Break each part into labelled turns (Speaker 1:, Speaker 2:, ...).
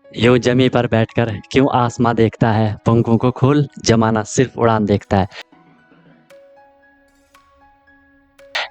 Speaker 1: यूं जमी पर बैठकर क्यों आसमां देखता है, पंखों को खोल जमाना सिर्फ उड़ान देखता है।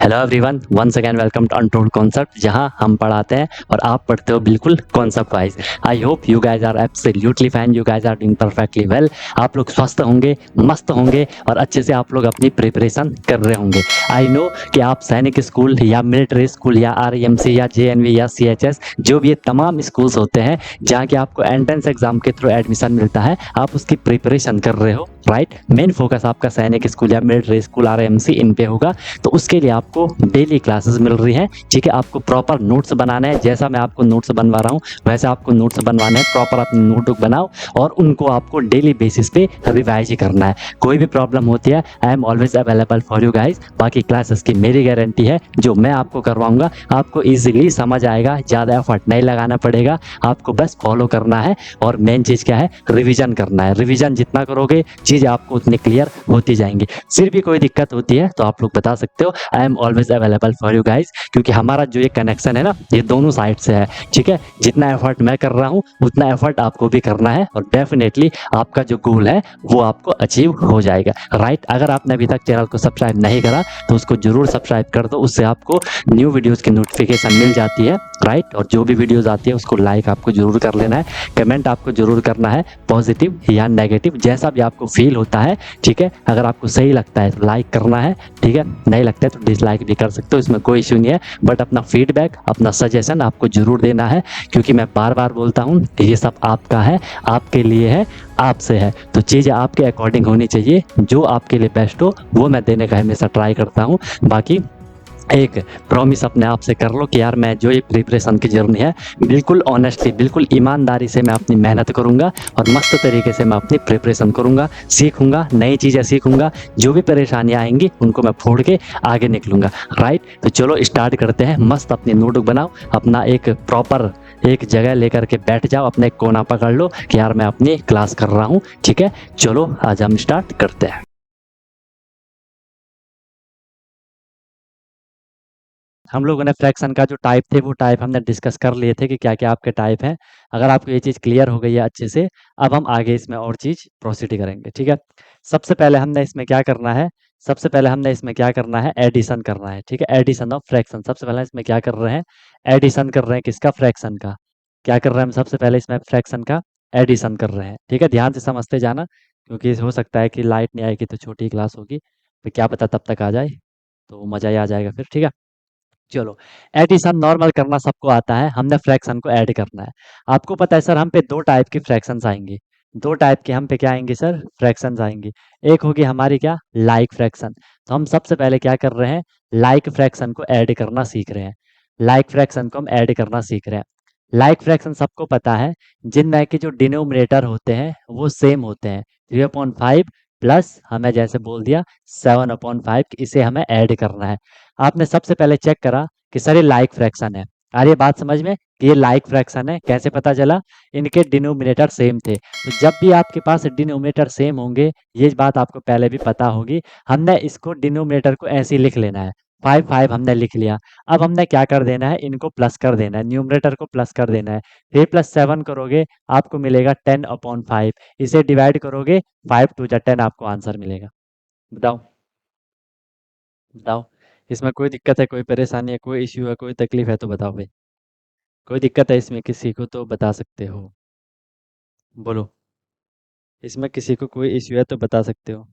Speaker 1: Hello everyone, once again welcome to untold concept, जहां हम पढ़ाते हैं और आप पढ़ते हो बिल्कुल concept wise. I hope you guys are absolutely fine, you guys are doing perfectly well. आप लोग स्वस्थ होंगे, मस्त होंगे और अच्छे से आप लोग अपनी प्रिपरेशन कर रहे होंगे। आई नो कि आप सैनिक स्कूल या मिलिट्री स्कूल या आरईएमसी या जेएनवी या सीएचएस, जो भी ये तमाम स्कूल्स होते हैं जहाँ के आपको एंट्रेंस एग्जाम के थ्रू एडमिशन मिलता है, आप उसकी प्रिपरेशन कर रहे हो, राइट। मेन फोकस आपका सैनिक स्कूल या मिलिट्री स्कूल आरईएमसी इन पे होगा। तो उसके लिए आपको डेली क्लासेस मिल रही हैं, ठीक है। आपको प्रॉपर नोट्स बनाना है, जैसा मैं आपको नोट्स बनवा रहा हूँ वैसे आपको नोट्स बनवाने हैं। प्रॉपर अपनी नोटबुक बनाओ और उनको आपको डेली बेसिस पे रिवाइज ही करना है। कोई भी प्रॉब्लम होती है, I am always available for you guys. बाकी क्लासेस की मेरी गारंटी है, जो मैं आपको करवाऊंगा आपको ईजिली समझ आएगा, ज़्यादा एफर्ट नहीं लगाना पड़ेगा, आपको बस फॉलो करना है। और मेन चीज़ क्या है, रिविजन करना है। रिविजन जितना करोगे चीज़ आपको उतनी क्लियर होती जाएंगी। फिर भी कोई दिक्कत होती है तो आप लोग बता सकते हो, I am always available for you guys. क्योंकि हमारा जो ये कनेक्शन है ना, ये दोनों साइड से है, ठीक है। जितना एफर्ट मैं कर रहा हूँ उतना एफर्ट आपको भी करना है और डेफिनेटली आपका जो गोल है वो आपको अचीव हो जाएगा, राइट। अगर आपने अभी तक चैनल को सब्सक्राइब नहीं करा तो उसको जरूर सब्सक्राइब कर दो, उससे आपको न्यू वीडियोस की नोटिफिकेशन मिल जाती है, राइट। और जो भी वीडियोस आती है उसको लाइक आपको जरूर कर लेना है, कमेंट आपको जरूर करना है, पॉजिटिव या नेगेटिव जैसा भी आपको फील होता है, ठीक है। अगर आपको सही लगता है तो लाइक करना है, ठीक है। नहीं लगता है तो डिसलाइक भी कर सकते हो, इसमें कोई इश्यू नहीं है। बट अपना फीडबैक, अपना सजेशन आपको जरूर देना है, क्योंकि मैं बार बार बोलता हूँ कि ये सब आपका है, आपके लिए है, आपसे है। तो चीज़ें आपके अकॉर्डिंग होनी चाहिए, जो आपके लिए बेस्ट हो वो मैं देने का हमेशा ट्राई करता हूँ। बाकी एक प्रॉमिस अपने आप से कर लो कि यार मैं जो ये प्रिपरेशन की जर्नी है बिल्कुल ऑनेस्टली, बिल्कुल ईमानदारी से मैं अपनी मेहनत करूँगा और मस्त तरीके से मैं अपनी प्रिपरेशन करूँगा, सीखूँगा, नई चीज़ें सीखूँगा। जो भी परेशानियाँ आएंगी उनको मैं फोड़ के आगे निकलूँगा, राइट। तो चलो स्टार्ट करते हैं। मस्त अपनी नोटबुक बनाओ, अपना एक प्रॉपर एक जगह लेकर के बैठ जाओ, अपने एक कोना पकड़ लो कि यार मैं अपनी क्लास कर रहा हूँ, ठीक है। चलो आज हम स्टार्ट करते हैं। हम लोगों ने फ्रैक्शन का जो टाइप थे वो टाइप हमने डिस्कस कर लिए थे कि क्या क्या आपके टाइप हैं। अगर आपको ये चीज़ क्लियर हो गई है अच्छे से, अब हम आगे इसमें और चीज़ प्रोसीड करेंगे, ठीक है। सबसे पहले हमने इसमें क्या करना है, सबसे पहले हमने इसमें क्या करना है, एडिशन करना है, ठीक है। एडिशन ऑफ फ्रैक्शन, सबसे पहले इसमें क्या कर रहे हैं, एडिशन कर रहे हैं, किसका, फ्रैक्शन का। क्या कर रहे हैं हम, सबसे पहले इसमें फ्रैक्शन का एडिशन कर रहे हैं, ठीक है। ध्यान से समझते जाना, क्योंकि हो सकता है कि लाइट नहीं आएगी तो छोटी क्लास होगी, तो क्या पता तब तक आ जाए, तो मज़ा ही आ जाएगा फिर, ठीक है। चलो, एडिशन नॉर्मल करना सबको आता है, हमने फ्रैक्शन को ऐड करना है। आपको पता है सर हम पे दो टाइप की फ्रैक्शंस आएंगी, दो टाइप के हम पे क्या आएंगे सर, फ्रैक्शंस आएंगी। एक होगी हमारी क्या, लाइक फ्रैक्शन। तो हम सबसे पहले क्या कर रहे हैं, लाइक फ्रैक्शन को ऐड करना सीख रहे हैं। लाइक फ्रैक्शन को हम ऐड करना सीख रहे हैं। लाइक फ्रैक्शन सबको पता है, जिनमें के जो डिनोमिनेटर होते हैं वो सेम होते हैं। 3/5 प्लस हमें जैसे बोल दिया 7/5, इसे हमें ऐड करना है। आपने सबसे पहले चेक करा कि सर ये लाइक फ्रैक्शन है। आ रही है बात समझ में कि ये लाइक फ्रैक्शन है, कैसे पता चला, इनके डिनोमिनेटर सेम थे। तो जब भी आपके पास डिनोमिनेटर सेम होंगे, ये बात आपको पहले भी पता होगी, हमने इसको डिनोमिनेटर को ऐसे ही लिख लेना है। 5 हमने लिख लिया। अब हमने क्या कर देना है, इनको प्लस कर देना है, न्यूमरेटर को प्लस कर देना है। 3 + 7 करोगे आपको मिलेगा 10/5। इसे डिवाइड करोगे 5 × 2 = 10, आपको आंसर मिलेगा। बताओ, बताओ। इसमें कोई दिक्कत है, कोई परेशानी है, कोई इश्यू है, कोई तकलीफ है तो बताओ भाई। कोई दिक्कत है इसमें किसी को तो बता सकते हो, बोलो। इसमें किसी को कोई इश्यू है तो बता सकते हो,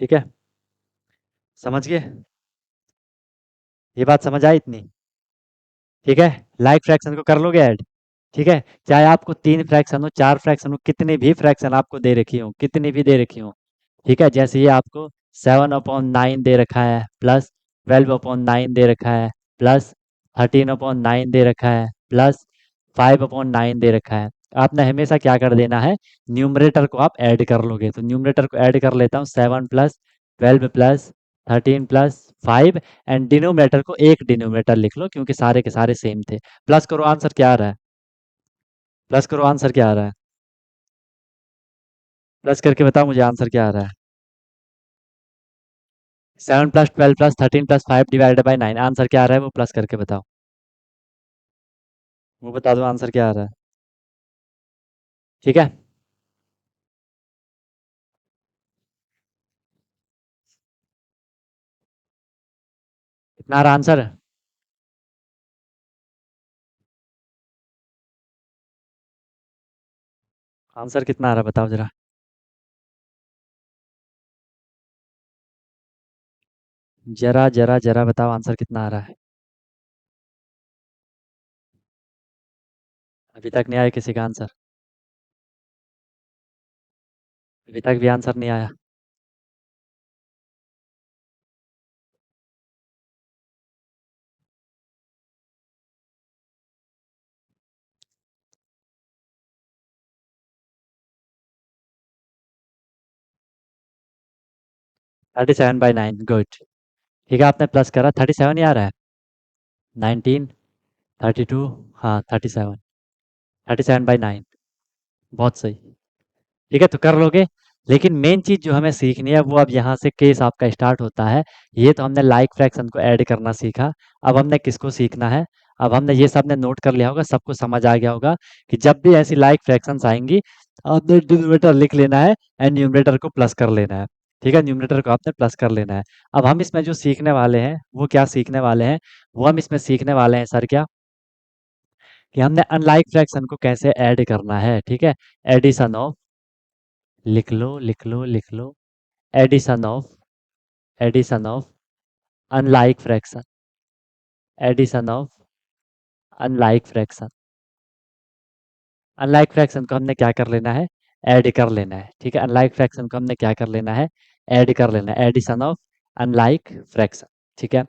Speaker 1: ठीक है। समझ गए, ये बात समझ आई इतनी, ठीक है। लाइक फ्रैक्शन को कर लोगे ऐड, ठीक है। चाहे आपको 3 फ्रैक्शन हो, 4 फ्रैक्शन हो, कितनी भी फ्रैक्शन आपको दे रखी हो, कितनी भी दे रखी हो, ठीक है। जैसे ये आपको 7/9 दे रखा है, प्लस 12/9 दे रखा है, प्लस 13/9 दे रखा है, प्लस 5/9 दे रखा है। आपने हमेशा क्या कर देना है, न्यूमरेटर को आप ऐड कर लोगे। तो न्यूमरेटर को ऐड कर लेता हूँ, 7 + 12 + 13 + 5, एंड डिनोमिनेटर को एक डिनोमिनेटर लिख लो, क्योंकि सारे के सारे सेम थे। प्लस करो, आंसर क्या आ रहा है, प्लस करो, आंसर क्या आ रहा है, प्लस करके बताओ मुझे आंसर क्या आ रहा है। 7 + 12 + 13 + 5 ÷ 9, आंसर क्या आ रहा है वो प्लस करके बताओ। वो बता दो आंसर क्या आ रहा है। ठीक है। कितना आ रहा आंसर? आंसर कितना आ रहा है बताओ जरा। जरा जरा जरा बताओ आंसर कितना आ रहा है। अभी तक नहीं आया किसी का आंसर। अभी तक भी आंसर नहीं आया। 37/9 गुड। ठीक है आपने प्लस करा 37 ही आ रहा है। 19, 32, हाँ 37। 37/9। बहुत सही। ठीक है तो कर लोगे। लेकिन मेन चीज जो हमें सीखनी है वो अब यहाँ से केस आपका स्टार्ट होता है। ये तो हमने लाइक फ्रैक्शन को ऐड करना सीखा। अब हमने किसको सीखना है? अब हमने ये सब ने नोट कर लिया होगा, सबको समझ आ गया होगा कि जब भी ऐसी लाइक फ्रैक्शंस आएंगी आपने डिनोमिनेटर लिख लेना है एंड न्यूमरेटर को प्लस कर लेना है। ठीक है, न्यूमरेटर को आपने प्लस कर लेना है। अब हम इसमें जो सीखने वाले हैं वो क्या सीखने वाले हैं? वो हम इसमें सीखने वाले हैं सर क्या, कि हमने अनलाइक फ्रैक्शन को कैसे ऐड करना है। ठीक है, एडिशन ऑफ, लिख लो लिख लो लिख लो, addition of, addition of unlike fraction, addition of unlike fraction. Unlike fraction को हमने क्या कर लेना है? ऐड कर लेना है। ठीक है, अनलाइक फ्रैक्शन को हमने क्या कर लेना है? ऐड कर लेना है, एडिशन ऑफ अनलाइक फ्रैक्शन। ठीक है,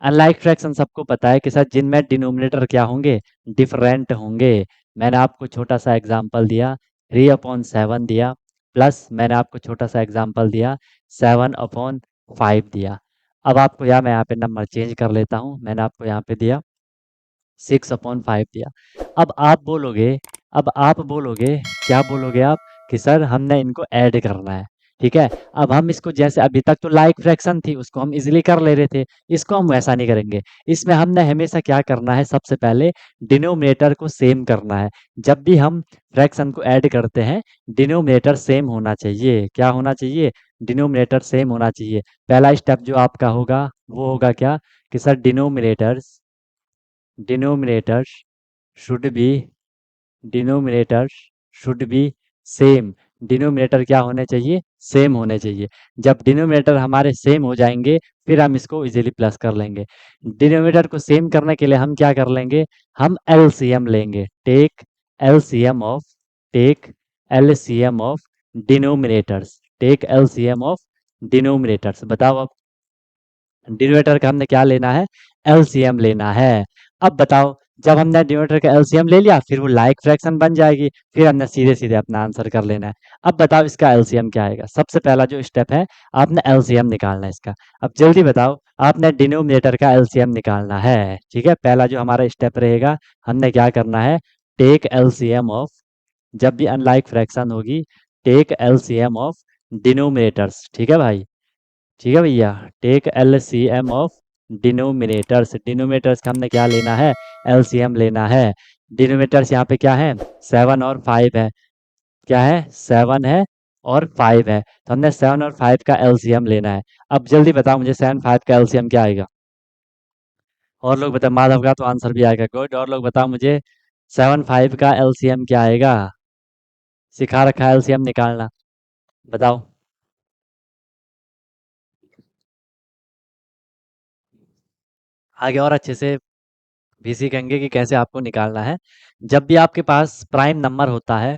Speaker 1: अनलाइक फ्रैक्शन सबको पता है कि सर जिनमें डिनोमिनेटर क्या होंगे? डिफरेंट होंगे। मैंने आपको छोटा सा एग्जांपल दिया, 3/7 दिया, प्लस मैंने आपको छोटा सा एग्जांपल दिया, 7/5 दिया। अब आपको यहाँ मैं यहाँ पे नंबर चेंज कर लेता हूँ, मैंने आपको यहाँ पे दिया 6/5 दिया। अब आप बोलोगे, अब आप बोलोगे, क्या बोलोगे आप? कि सर हमने इनको ऐड करना है। ठीक है, अब हम इसको जैसे अभी तक तो लाइक फ्रैक्शन थी उसको हम इजीली कर ले रहे थे, इसको हम वैसा नहीं करेंगे। इसमें हमने हमेशा क्या करना है? सबसे पहले डिनोमिनेटर को सेम करना है। जब भी हम फ्रैक्शन को ऐड करते हैं डिनोमिनेटर सेम होना चाहिए। क्या होना चाहिए? डिनोमिनेटर सेम होना चाहिए। पहला स्टेप जो आपका होगा वो होगा क्या? कि sir denominators, denominators should be, denominators should be same. Denominator क्या होने चाहिए? सेम होने चाहिए। जब डिनोमिनेटर हमारे सेम हो जाएंगे फिर हम इसको इजीली प्लस कर लेंगे। डिनोमिनेटर को सेम करने के लिए हम क्या कर लेंगे? हम एलसीएम लेंगे। Take LCM of, take LCM of denominators, take LCM of denominators. बताओ अब डिनोमिनेटर का हमने क्या लेना है? एलसीएम लेना है। अब बताओ, जब हमने डिनोमिनेटर का एलसीएम ले लिया फिर वो लाइक फ्रैक्शन बन जाएगी, फिर हमने सीधे सीधे अपना आंसर कर लेना है। अब बताओ इसका एलसीएम क्या आएगा? सबसे पहला जो स्टेप है आपने एलसीएम निकालना है इसका। अब जल्दी बताओ, आपने डिनोमिनेटर का एलसीएम निकालना है। ठीक है, पहला जो हमारा स्टेप रहेगा, हमने क्या करना है? टेक एलसीएम ऑफ, जब भी अनलाइक फ्रैक्शन होगी टेक एलसीएम ऑफ डिनोमिनेटर्स। ठीक है भाई, ठीक है भैया, take LCM of denominators. Denominators का हमने क्या लेना है? एलसीएम लेना है। डिनोमिनेटर्स यहाँ पे क्या है? 7 और 5 है। क्या है? 7 है और 5 है, तो हमने 7 और 5 का एलसीएम लेना है। अब जल्दी बताओ मुझे 7 5 का एलसीएम क्या आएगा? और लोग बताओ, माधव का तो आंसर भी आएगा, गुड। और लोग बताओ मुझे 7 5 का एलसीएम क्या आएगा? सिखा रखा है एलसीएम निकालना, बताओ। आगे और अच्छे से भी सीखेंगे कि कैसे आपको निकालना है। जब भी आपके पास प्राइम नंबर होता है,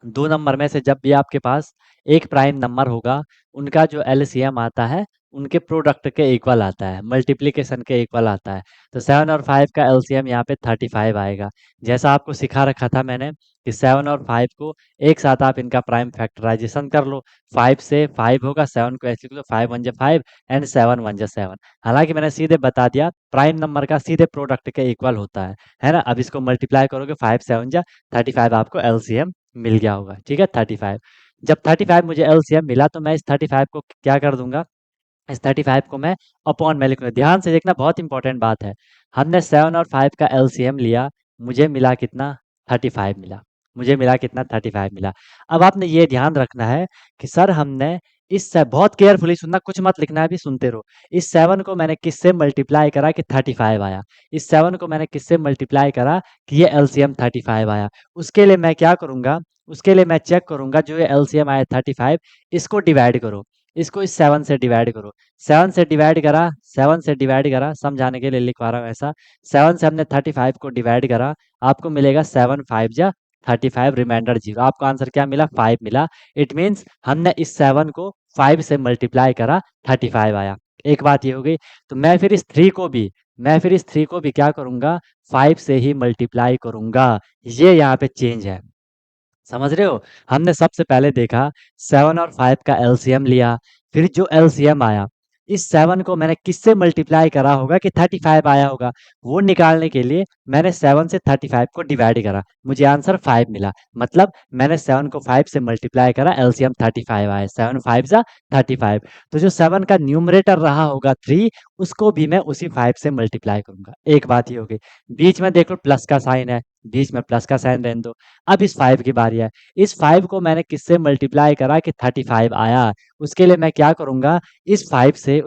Speaker 1: दो नंबर में से जब भी आपके पास एक प्राइम नंबर होगा, उनका जो एलसीएम आता है उनके प्रोडक्ट के इक्वल आता है, मल्टीप्लिकेशन के इक्वल आता है। तो 7 और 5 का एलसीएम यहाँ पे 35 आएगा। जैसा आपको सिखा रखा था मैंने कि 7 और 5 को एक साथ आप इनका प्राइम फैक्टराइजेशन कर लो। 5 से 5 होगा, 7 को ऐसे लिख लो, 5 1 जा 5 एंड 7 1 जा 7। हालांकि मैंने सीधे बता दिया प्राइम नंबर का सीधे प्रोडक्ट के इक्वल होता है ना। अब इसको मल्टीप्लाई करोगे, 5 7 जा 35 आपको एलसीएम मिल गया होगा। ठीक है, 35। जब 35 मुझे एलसीएम मिला तो मैं इस 35 को क्या कर दूंगा? इस 35 को मैं अपॉन में लिखूंगा। ध्यान से देखना, बहुत इंपॉर्टेंट बात है। हमने 7 और 5 का एलसीएम लिया, मुझे मिला कितना 35 मिला। मुझे मिला कितना 35 मिला। अब आपने ये ध्यान रखना है कि सर हमने बहुत केयरफुली सुनना, कुछ मत लिखना है, अभी सुनते रहो। इस 7 को मैंने किससे मल्टीप्लाई करा कि 35 आया। इस 7 को मैंने किससे मल्टीप्लाई करा कि ये एलसीएम 35 आया। उसके लिए मैं क्या करूंगा, उसके लिए मैं चेक करूंगा जो ये एलसीएम आया 35, इसको डिवाइड करो, इसको इस 7 से डिवाइड करो। 7 से डिवाइड करा, 7 से डिवाइड करा, समझाने के लिए लिखवा रहा हूँ ऐसा। 7 से हमने 35 को डिवाइड करा, आपको मिलेगा 7 5 जा 35, रिमाइंडर 0। आपको आंसर क्या मिला, 5 मिला। इट मीन्स हमने इस 7 को 5 से मल्टीप्लाई करा, 35 आया। एक बात ये हो गई। तो मैं फिर इस 3 को भी क्या करूंगा, 5 से ही मल्टीप्लाई करूंगा। ये यहाँ पे चेंज है, समझ रहे हो। हमने सबसे पहले देखा 7 और 5 का एलसीएम लिया, फिर जो एलसीएम आया, इस 7 को मैंने किससे मल्टीप्लाई करा होगा कि 35 आया होगा। वो निकालने के लिए मैंने 7 से 35 को डिवाइड करा, मुझे आंसर 5 मिला। मतलब मैंने 7 को 5 से मल्टीप्लाई करा, एलसीएम 35 आया। 7 5 जा 35। तो जो 7 का न्यूमरेटर रहा होगा 3, उसको भी मैं उसी 5 से मल्टीप्लाई करूंगा। एक बात ये हो गई। बीच में देख लो प्लस का साइन है, बीच में प्लस का साइन रहने दो। अब इस 5 की बारी है। इस 5 को मैंने किससे मल्टीप्लाई करा कि 35 आया। उसके लिए मैं क्या करूंगा, इस 5 से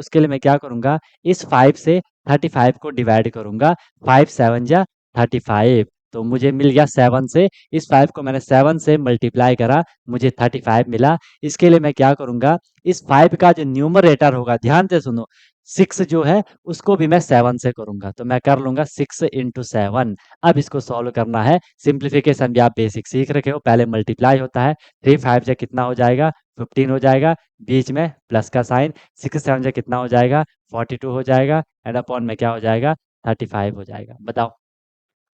Speaker 1: 35 को डिवाइड करूंगा। 5 7 जा 35। तो मुझे मिल गया 7 से, इस 5 को मैंने 7 से मल्टीप्लाई करा, मुझे 35 मिला। इसके लिए मैं क्या करूंगा, इस 5 का जो न्यूमरेटर होगा, ध्यान से सुनो, 6 जो है उसको भी मैं 7 से करूंगा। तो मैं कर लूंगा 6 इंटू 7। अब इसको सॉल्व करना है। सिंप्लीफिकेशन भी आप बेसिक सीख रखे हो, पहले मल्टीप्लाई होता है, 3 5 जा कितना हो जाएगा, 15 हो जाएगा, बीच में प्लस का साइन, 6 7 जा कितना हो जाएगा, 42 हो जाएगा, एंड अपॉन में क्या हो जाएगा, 35 हो जाएगा। बताओ,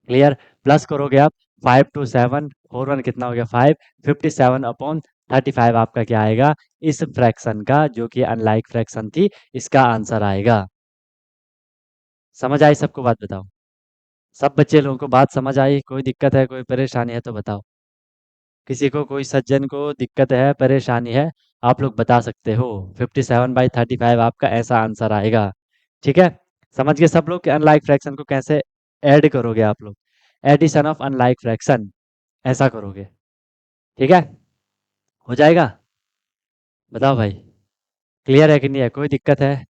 Speaker 1: क्लियर। प्लस करोगे आप, 5 2 7 4 1 कितना हो गया 5, 57 अपॉन 35 आपका क्या आएगा, इस फ्रैक्शन का, जो कि अनलाइक फ्रैक्शन थी, इसका आंसर आएगा। समझ आई सबको बात, बताओ। सब बच्चे लोगों को बात समझ आई, कोई दिक्कत है, कोई परेशानी है तो बताओ। किसी को, कोई सज्जन को दिक्कत है, परेशानी है, आप लोग बता सकते हो। 57/35 आपका ऐसा आंसर आएगा। ठीक है, समझ गए सब लोग कि अनलाइक फ्रैक्शन को कैसे ऐड करोगे आप लोग। एडिशन ऑफ अनलाइक फ्रैक्शन ऐसा करोगे। ठीक है, हो जाएगा। बताओ भाई, क्लियर है कि नहीं है, कोई दिक्कत है,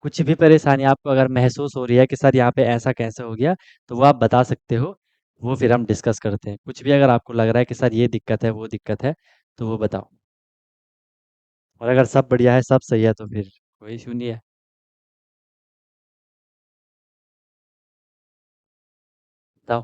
Speaker 1: कुछ भी परेशानी आपको अगर महसूस हो रही है कि सर यहाँ पे ऐसा कैसे हो गया, तो वो आप बता सकते हो। वो फिर हम डिस्कस करते हैं। कुछ भी अगर आपको लग रहा है कि सर ये दिक्कत है, वो दिक्कत है, तो वो बताओ। और अगर सब बढ़िया है, सब सही है, तो फिर कोई इशू नहीं है। बताओ।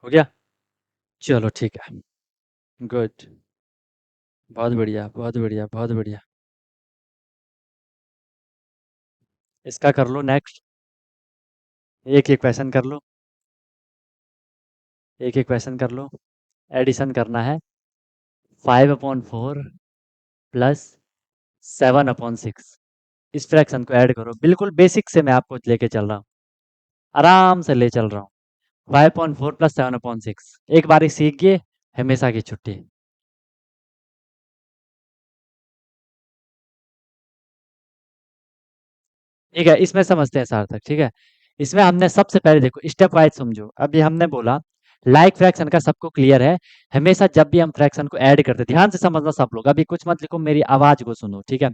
Speaker 1: हो गया, चलो ठीक है। गुड, बहुत बढ़िया, बहुत बढ़िया, बहुत बढ़िया। इसका कर लो नेक्स्ट। एक एक क्वेश्चन कर लो, एक एक क्वेश्चन कर लो। एडिशन करना है, 5/4 प्लस 7/6। इस फ्रैक्शन को ऐड करो, बिल्कुल बेसिक से मैं आपको लेके चल रहा हूँ, आराम से ले चल रहा हूँ। 5/4 प्लस 7/6, एक बार सीख गए, हमेशा की छुट्टी। ठीक है, इसमें समझते हैं सार्थक। ठीक है, इसमें हमने सबसे पहले देखो, स्टेप वाइज समझो। अभी हमने बोला लाइक फ्रैक्शन का सबको क्लियर है। हमेशा जब भी हम फ्रैक्शन को ऐड करते हैं, ध्यान से समझना सब लोग, अभी कुछ मत लिखो, मेरी आवाज को सुनो। ठीक है,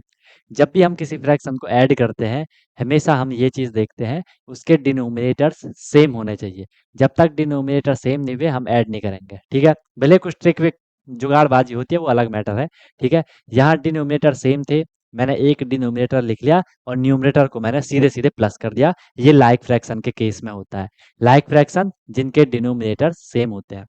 Speaker 1: जब भी हम किसी फ्रैक्शन को ऐड करते हैं, हमेशा हम ये चीज देखते हैं, उसके डिनोमिनेटर्स सेम होने चाहिए। जब तक डिनोमिनेटर सेम नहीं हुए, हम ऐड नहीं करेंगे। ठीक है, भले कुछ ट्रिक विक जुगाड़बाजी होती है, वो अलग मैटर है। ठीक है, यहाँ डिनोमिनेटर सेम थे, मैंने एक डिनोमिनेटर लिख लिया और न्यूमरेटर को मैंने सीधे सीधे प्लस कर दिया। ये लाइक फ्रैक्शन के केस में होता है। लाइक फ्रैक्शन जिनके डिनोमिनेटर सेम होते हैं,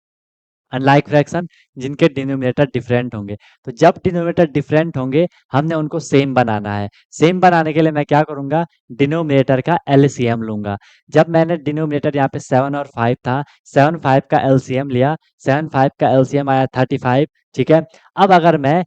Speaker 1: अनलाइक फ्रैक्शन जिनके डिनोमिनेटर डिफरेंट होंगे। तो जब डिनोमिनेटर डिफरेंट होंगे, हमने उनको सेम बनाना है। सेम बनाने के लिए मैं क्या करूंगा, डिनोमिनेटर का एलसीएम लूंगा। जब मैंने डिनोमिनेटर यहाँ पे 7 और 5 था, 7 5 का एलसीएम लिया, 7 5 का एलसीएम आया 35। ठीक है, अब अगर मैं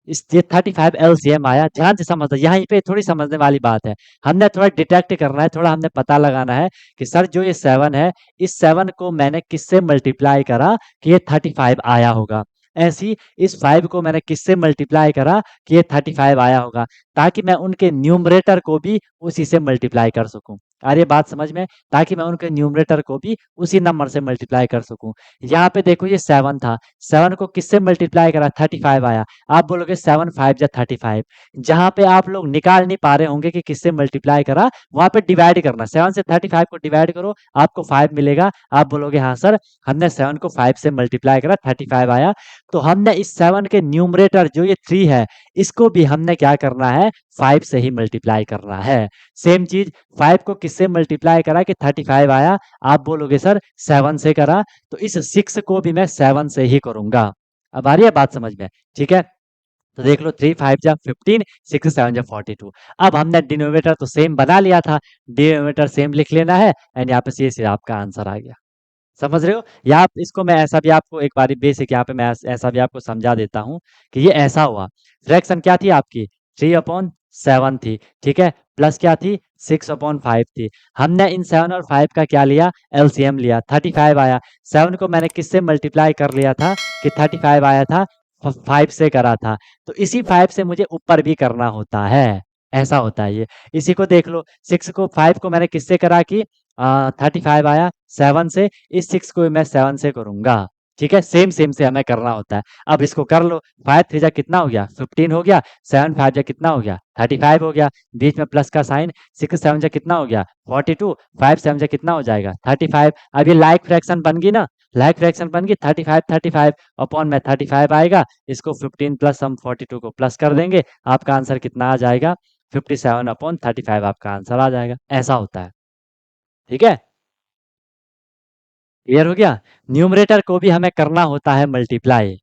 Speaker 1: इस ये 35 एलसीएम आया। ध्यान से समझना, यहाँ पे थोड़ी समझने वाली बात है। हमने थोड़ा डिटेक्ट करना है, थोड़ा हमने पता लगाना है कि सर जो ये 7 है, इस 7 को मैंने किससे मल्टीप्लाई करा कि ये 35 आया होगा। ऐसे ही इस 5 को मैंने किससे मल्टीप्लाई करा कि ये 35 आया होगा, ताकि मैं उनके न्यूमरेटर को भी उसी से मल्टीप्लाई कर सकूं। आ रही है बात समझ में? ताकि मैं उनके न्यूमरेटर को भी उसी नंबर से मल्टीप्लाई कर सकूं। यहाँ पे देखो ये 7 था, 7 को किससे मल्टीप्लाई करा, 35 आया। आप बोलोगे 7 5 जा 35। जहाँ पे आप लोग निकाल नहीं पा रहे होंगे कि किससे मल्टीप्लाई करा, वहां पे डिवाइड करना। 7 से 35 को डिवाइड करो, आपको 5 मिलेगा। आप बोलोगे हाँ सर, हमने 7 को 5 से मल्टीप्लाई करा, 35 आया। तो हमने इस 7 के न्यूमरेटर जो ये 3 है, इसको भी हमने क्या करना है, 5 से ही मल्टीप्लाई करना है। सेम चीज 5 को किससे मल्टीप्लाई करा कि 35 आया, आप बोलोगे सर 7 से करा। तो इस 6 को भी मैं 7 से ही करूंगा। अब आ रही है बात समझ में? ठीक है, तो देख लो 3 5 जा 15, 6 7 जा 42। अब हमने डिनोमिनेटर तो सेम बना लिया था, डिनोमिनेटर सेम लिख लेना है, एंड यहाँ पे सीधे आपका आंसर आ गया। समझ रहे हो? या आप इसको मैं ऐसा भी आपको एक बारी बेसिक यहाँ पे मैं ऐसा भी आपको समझा देता हूँ कि ये ऐसा हुआ। फ्रैक्शन क्या थी आपकी, 3/7 थी। ठीक है, प्लस क्या थी, 6/5 थी। हमने इन 7 और 5 का क्या लिया, एलसीएम लिया, 35 आया। 7 को मैंने किससे मल्टीप्लाई कर लिया था कि 35 आया था, 5 से करा था। तो इसी 5 से मुझे ऊपर भी करना होता है। ऐसा होता है ये। इसी को देख लो, 6 को 5 को मैंने किससे करा कि 35 आया, 7 से। इस 6 को भी मैं 7 से करूंगा। ठीक है, सेम सेम से हमें करना होता है। अब इसको कर लो, 5 3 जा कितना हो गया, 15 हो गया। 7 5 जा कितना हो गया, 35 हो गया। बीच में प्लस का साइन, 6 7 जा कितना हो गया, 42। 5 7 जा कितना हो जाएगा, 35। अब ये लाइक फ्रैक्शन बन गई ना, लाइक फ्रैक्शन बन गई। 35 अपॉन में 35 आएगा। इसको 15 प्लस हम 42 को प्लस कर देंगे, आपका आंसर कितना आ जाएगा, 57/35 आपका आंसर आ जाएगा। ऐसा होता है। ठीक है, क्लियर हो गया? न्यूमरेटर को भी हमें करना होता है मल्टीप्लाई।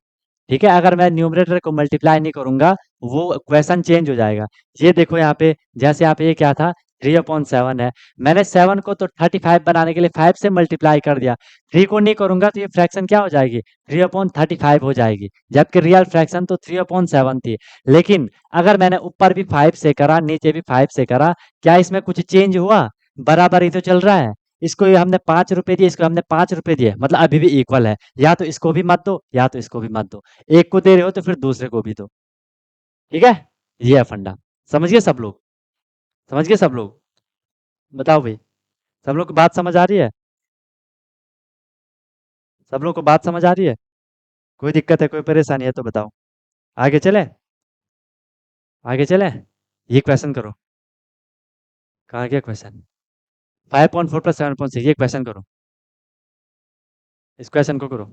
Speaker 1: ठीक है, अगर मैं न्यूमरेटर को मल्टीप्लाई नहीं करूंगा, वो क्वेश्चन चेंज हो जाएगा। ये देखो यहाँ पे, जैसे यहाँ पे ये क्या था, 3/7 है। मैंने 7 को तो 35 बनाने के लिए 5 से मल्टीप्लाई कर दिया। 3 को नहीं करूंगा तो ये फ्रैक्शन क्या हो जाएगी, 3/35 हो जाएगी। जबकि रियल फ्रैक्शन तो 3/7 थी। लेकिन अगर मैंने ऊपर भी 5 से करा, नीचे भी 5 से करा, क्या इसमें कुछ चेंज हुआ? बराबर ही तो चल रहा है। इसको ये हमने 5 रुपए दिए, इसको हमने 5 रुपए दिए, मतलब अभी भी इक्वल है। या तो इसको भी मत दो, या तो इसको भी मत दो। एक को दे रहे हो तो फिर दूसरे को भी दो। ठीक है, ये है फंडा। समझ गए सब लोग? समझ गए सब लोग? बताओ भाई, सब लोग को बात समझ आ रही है? सब लोग को बात समझ आ रही है? कोई दिक्कत है, कोई परेशानी है तो बताओ। आगे चले, आगे चले। ये क्वेश्चन करो। कहाँ गया क्वेश्चन? 5.4 प्लस 7.6, ये क्वेश्चन करो। इस क्वेश्चन को करो।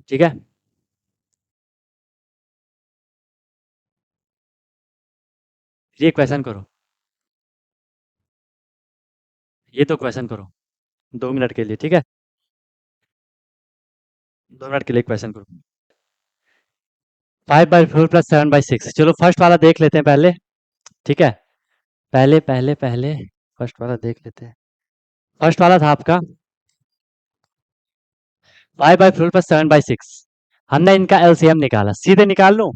Speaker 1: ठीक है, ये क्वेश्चन करो। ये तो क्वेश्चन करो 2 मिनट के लिए। ठीक है, 2 मिनट के लिए क्वेश्चन करो। 5/4 प्लस 7/6, चलो फर्स्ट वाला देख लेते हैं पहले। ठीक है, पहले पहले पहले फर्स्ट वाला देख लेते हैं। फर्स्ट वाला था आपका 5/4 प्लस 7/6। हमने इनका एलसीएम निकाला, सीधे निकाल लो,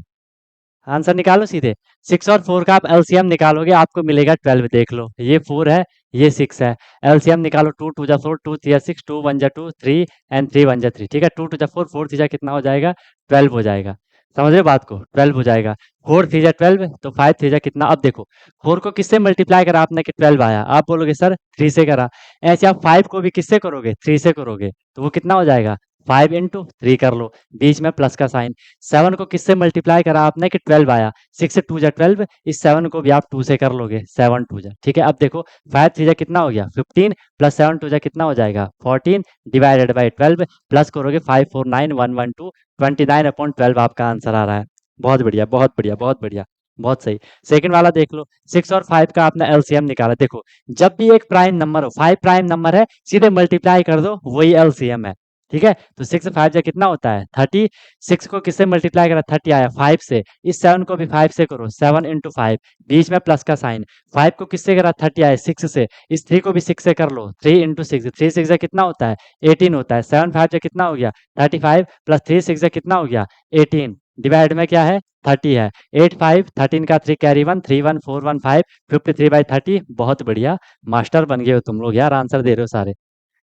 Speaker 1: आंसर निकालो सीधे। 6 और 4 का आप एलसीएम निकालोगे, आपको मिलेगा 12। देख लो, ये 4 है, ये 6 है। एलसीएम निकालो, 2 2 जा 4, 2 3 जा 6, 2 1 जा 2 3, एंड 3 1 जा 3। ठीक है, 2 2 जा 4, 4 3 जा कितना हो जाएगा, 12 हो जाएगा। समझ रहे बात को, 12 हो जाएगा। 4 3 जा 12, तो 5 3 जा कितना, अब देखो 4 को किससे मल्टीप्लाई करा आपने कि 12 आया, आप बोलोगे सर 3 से करा। ऐसे आप 5 को भी किससे करोगे, 3 से करोगे, तो वो कितना हो जाएगा, 5 इंटू 3 कर लो, बीच में प्लस का साइन। 7 को किससे मल्टीप्लाई करा आपने कि 12 आया, 6 से 2 जा 12, इस 7 को भी आप 2 से कर लोगे, 7 2 जा। ठीक है, अब देखो 5 3 जा कितना हो गया, 15, प्लस 7 2 जा कितना हो जाएगा, 14, डिवाइडेड बाई 12, प्लस करोगे 5 4 9 1 1 2, 29/12 आपका आंसर आ रहा है। बहुत बढ़िया, बहुत बढ़िया, बहुत बढ़िया, बहुत सही। सेकंड वाला देख लो, 6 और 5 का आपने एलसीएम निकाला। देखो, जब भी एक प्राइम नंबर हो, 5 प्राइम नंबर है, सीधे मल्टीप्लाई कर दो, वही एलसीएम है। ठीक है। तो 6 5 जा कितना होता है 36 को किससे मल्टीप्लाई करा 30 आया 5 से, इस 7 को भी 5 से करो 7 इंटू 5, बीच में प्लस का साइन, 5 को किससे करा 30 आया 6 से, इस 3 को भी 6 से कर लो 3 इंटू 6, 3 6 जा कितना होता है 18 होता है, 7 5 जा कितना हो गया 35 प्लस 3 6 जा कितना हो गया 18, डिवाइड में क्या है 30 है, 8 5 13 का 3 कैरी 1 3 1 4 1 5 53/30, बहुत बढ़िया, मास्टर बन गए हो तुम लोग यार, आंसर दे रहे हो सारे।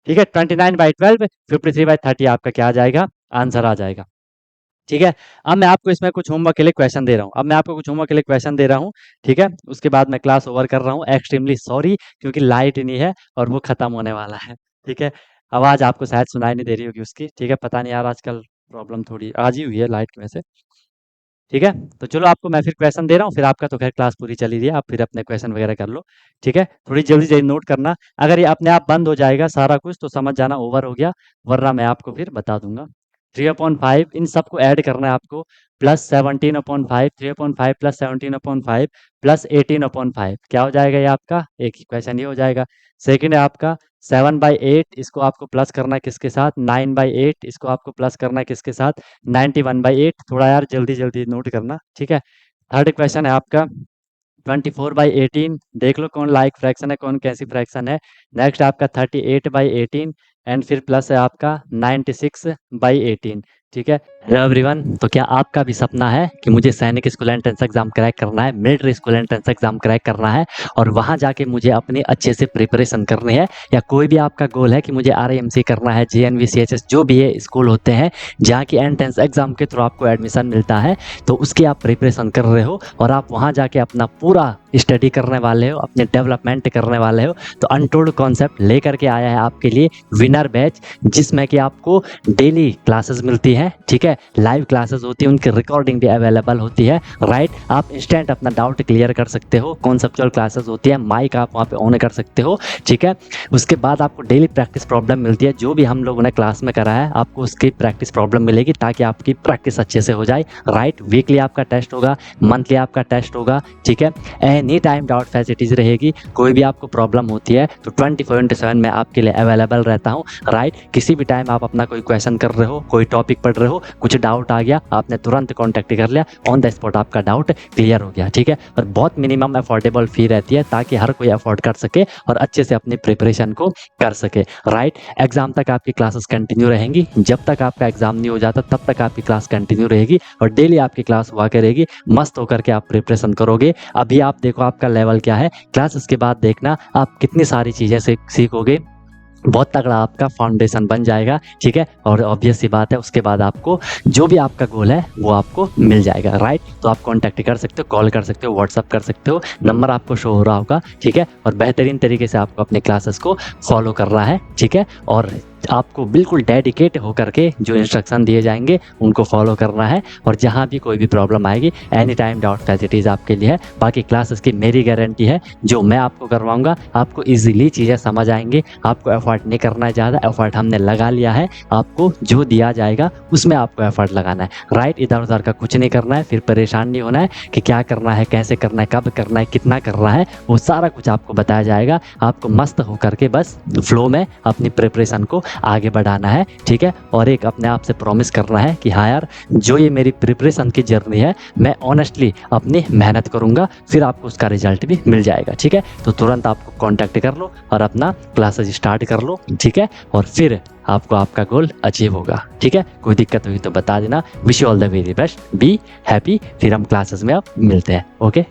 Speaker 1: ठीक है 29/12 53/30 आपका क्या आ जाएगा आंसर आ जाएगा। ठीक है। अब मैं आपको इसमें कुछ होमवर्क के लिए क्वेश्चन दे रहा हूँ, ठीक है। उसके बाद मैं क्लास ओवर कर रहा हूँ, एक्सट्रीमली सॉरी क्योंकि लाइट नहीं है और वो खत्म होने वाला है। ठीक है, आवाज आपको शायद सुनाई नहीं दे रही होगी उसकी। ठीक है, पता नहीं यार आजकल प्रॉब्लम थोड़ी आज ही हुई है लाइट की वजह से। ठीक है, तो चलो आपको मैं फिर क्वेश्चन दे रहा हूँ, फिर आपका तो खैर क्लास पूरी चली रही है, आप फिर अपने क्वेश्चन वगैरह कर लो। ठीक है, थोड़ी जल्दी जल्दी नोट करना, अगर ये अपने आप बंद हो जाएगा सारा कुछ तो समझ जाना ओवर हो गया, वरना मैं आपको फिर बता दूंगा। 3/5 इन सबको ऐड करना है आपको, प्लस 17/5, 3/5 प्लस 17/5 प्लस 18/5, क्या हो जाएगा ये आपका एक ही क्वेश्चन ये हो जाएगा। सेकंड है आपका 7/8, इसको आपको प्लस करना है किसके साथ 9/8, इसको आपको प्लस करना है किसके साथ 91/8, थोड़ा यार जल्दी जल्दी नोट करना। ठीक है, थर्ड क्वेश्चन है आपका 24/18, देख लो कौन लाइक फ्रैक्शन है कौन कैसी फ्रैक्शन है। नेक्स्ट आपका 38/18 एंड फिर प्लस है आपका 96/18। ठीक है, हेलो एवरीवन, तो क्या आपका भी सपना है कि मुझे सैनिक स्कूल एंट्रेंस एग्जाम क्रैक करना है, military school entrance exam crack करना है और वहां जाके मुझे अपने अच्छे से प्रिपरेशन करनी है, या कोई भी आपका गोल है कि मुझे RIMC करना है, JNV CHS जो भी ये स्कूल होते हैं जहाँ की एंट्रेंस एग्जाम के थ्रू आपको एडमिशन मिलता है, तो उसकी आप प्रिपरेशन कर रहे हो और आप वहाँ जाके अपना पूरा स्टडी करने वाले हो, अपने डेवलपमेंट करने वाले हो, तो अनटोल्ड कॉन्सेप्ट लेकर के आया है आपके लिए विनर बैच, जिसमें कि आपको डेली क्लासेस मिलती है। ठीक है, लाइव क्लासेस होती है, उनकी रिकॉर्डिंग भी अवेलेबल होती है। राइट, आप इंस्टेंट अपना डाउट क्लियर कर सकते हो, कॉन्सेप्चुअल क्लासेस होती है, माइक आप वहाँ पे ऑन कर सकते हो। ठीक है, उसके बाद आपको डेली प्रैक्टिस प्रॉब्लम मिलती है, जो भी हम लोगों ने क्लास में करा है आपको उसकी प्रैक्टिस प्रॉब्लम मिलेगी ताकि आपकी प्रैक्टिस अच्छे से हो जाए। राइट, वीकली आपका टेस्ट होगा, मंथली आपका टेस्ट होगा। ठीक है, एनी टाइम डाउट फैसिलिटीज रहेगी, कोई भी आपको प्रॉब्लम होती है तो 24/7 मैं आपके लिए अवेलेबल रहता हूँ। राइट, किसी भी टाइम आप अपना कोई क्वेश्चन कर रहे हो, कोई टॉपिक पढ़ रहे हो, कुछ डाउट आ गया, आपने तुरंत कॉन्टैक्ट कर लिया, ऑन द स्पॉट आपका डाउट क्लियर हो गया। ठीक है, और बहुत मिनिमम अफोर्डेबल फी रहती है ताकि हर कोई अफोर्ड कर सके और अच्छे से अपनी प्रिपरेशन को कर सके। राइट, एग्जाम तक आपकी क्लासेस कंटिन्यू रहेंगी, जब तक आपका एग्जाम नहीं हो जाता तब तक आपकी क्लास कंटिन्यू रहेगी और डेली आपकी क्लास हुआ करेगी, मस्त होकर के आप प्रिपरेशन करोगे। अभी आप देखो आपका लेवल क्या है, क्लासेस के बाद देखना आप कितनी सारी चीज़ें सीखोगे, बहुत तगड़ा आपका फाउंडेशन बन जाएगा। ठीक है, और ऑब्वियस सी बात है उसके बाद आपको जो भी आपका गोल है वो आपको मिल जाएगा। राइट, तो आप कांटेक्ट कर सकते हो, कॉल कर सकते हो, व्हाट्सअप कर सकते हो, नंबर आपको शो हो रहा होगा। ठीक है, और बेहतरीन तरीके से आपको अपने क्लासेस को फॉलो करना है। ठीक है, और आपको बिल्कुल डेडिकेट होकर के जो इंस्ट्रक्शन दिए जाएंगे उनको फॉलो करना है, और जहाँ भी कोई भी प्रॉब्लम आएगी एनी टाइम डाउट फैसिलिटीज़ आपके लिए है। बाकी क्लासेस की मेरी गारंटी है, जो मैं आपको करवाऊंगा आपको इजीली चीज़ें समझ आएंगी, आपको एफर्ट नहीं करना है ज़्यादा, एफर्ट हमने लगा लिया है, आपको जो दिया जाएगा उसमें आपको एफर्ट लगाना है। राइट, इधर उधर का कुछ नहीं करना है, फिर परेशान नहीं होना है कि क्या करना है, कैसे करना है, कब करना है, कितना करना है, वो सारा कुछ आपको बताया जाएगा। आपको मस्त होकर के बस फ्लो में अपनी प्रिपरेशन को आगे बढ़ाना है। ठीक है, और एक अपने आप से प्रॉमिस करना है कि हाँ यार, जो ये मेरी प्रिपरेशन की जर्नी है मैं ऑनेस्टली अपनी मेहनत करूंगा, फिर आपको उसका रिजल्ट भी मिल जाएगा। ठीक है, तो तुरंत आपको कांटेक्ट कर लो और अपना क्लासेस स्टार्ट कर लो। ठीक है, और फिर आपको आपका गोल अचीव होगा। ठीक है, कोई दिक्कत हुई तो बता देना। Wish you all the very best, be happy, फिर हम क्लासेस में अब मिलते हैं। ओके।